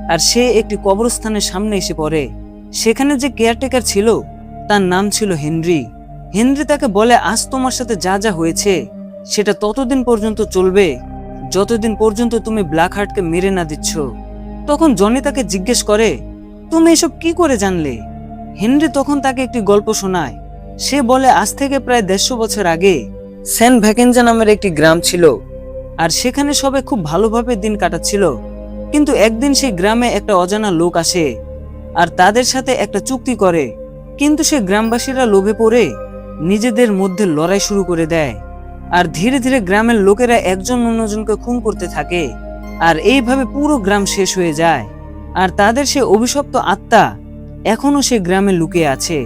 আর সে একটি কবরস্থানের সামনে এসে পড়ে। সেখানে যে কেয়ারটেকার ছিল তার নাম ছিল হেনরি। হেনরি তাকে বলে, আজ তোমার সাথে যা যা হয়েছে সেটা ততদিন পর্যন্ত চলবে যতদিন পর্যন্ত তুমি ব্ল্যাক হার্টকে মেরে না দিচ্ছ। তখন জনি তাকে জিজ্ঞেস করে, তুমি এসব কি করে জানলে? হেনরি তখন তাকে একটি গল্প শোনায়। সে বলে, আজ থেকে প্রায় 150 বছর আগে সেন্ট ভ্যাকেঞ্জা নামের একটি গ্রাম ছিল, আর সেখানে সবাই খুব ভালোভাবে দিন কাটাচ্ছিল। কিন্তু একদিন সেই গ্রামে একটা অজানা লোক আসে আর তাদের সাথে একটা চুক্তি করে। কিন্তু সে গ্রামবাসীরা লোভে পড়ে নিজেদের মধ্যে লড়াই শুরু করে দেয়, আর ধীরে ধীরে গ্রামের লোকেরা একজন অন্যজনকে খুন করতে থাকে। আর এইভাবে পুরো গ্রাম শেষ হয়ে যায়। আর তাদের সে অভিশপ্ত আত্মা এখনো সে গ্রামে লুকিয়ে আছে।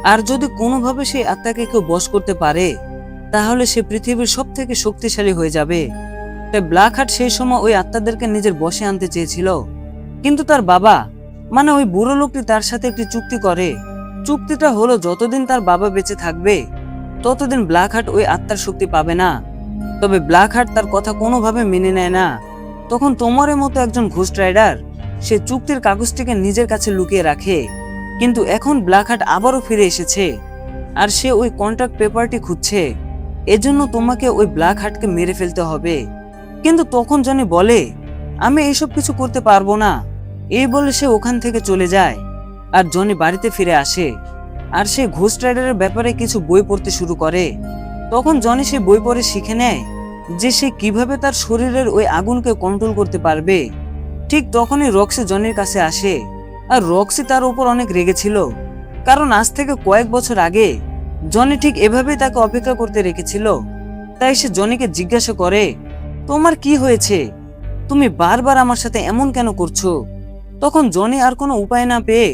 আর যদি কোনোভাবে সেই আত্মাকে কেউ বশ করতে পারে তাহলে সে পৃথিবীর সব থেকে শক্তিশালী হয়ে যাবে। তাই ব্ল্যাক হার্ট সেই সময় ওই আত্মাদেরকে নিজের বশে আনতে চেয়েছিল। কিন্তু তার বাবা, মানে ওই বুড়ো লোকটি তার সাথে একটি চুক্তি করে। চুক্তিটা হলো, যতদিন তার বাবা বেঁচে থাকবে ততদিন ব্ল্যাক হার্ট ওই আত্মার শক্তি পাবে না। তবে ব্ল্যাক হার্ট তার কথা কোনোভাবে মেনে নেয় না। তখন তোমরের মতো একজন ঘোস্ট রাইডার সে চুক্তির কাগজটিকে নিজের কাছে লুকিয়ে রাখে। কিন্তু এখন ব্ল্যাক হার্ট আবারও ফিরে এসেছে আর সে ওই কন্ট্রাক্ট পেপারটি খুঁজছে। এজন্য তোমাকে ওই ব্ল্যাক হার্টকে মেরে ফেলতে হবে। কিন্তু তখন জনি বলে, আমি এইসব কিছু করতে পারবো না। এই বলে সে ওখান থেকে চলে যায়। আর জনি বাড়িতে ফিরে আসে আর সে ঘোস্ট রাইডারের ব্যাপারে কিছু বই পড়তে শুরু করে। তখন জনি সে বই পড়ে শিখে নেয় যে সে কিভাবে তার শরীরের ওই আগুনকে কন্ট্রোল করতে পারবে। ঠিক তখনই রক্সি জনির কাছে আসে। আর রক্সি তার উপর অনেক রেগেছিল, কারণ আজ থেকে কয়েক বছর আগে জনি ঠিক এভাবেই তাকে অপেক্ষা করতে রেখেছিল। তাই সে জনিকে জিজ্ঞাসা করে, তোমার কি হয়েছে? তুমি বারবার আমার সাথে এমন কেন করছো? তখন জনি আর কোনো উপায় না পেয়ে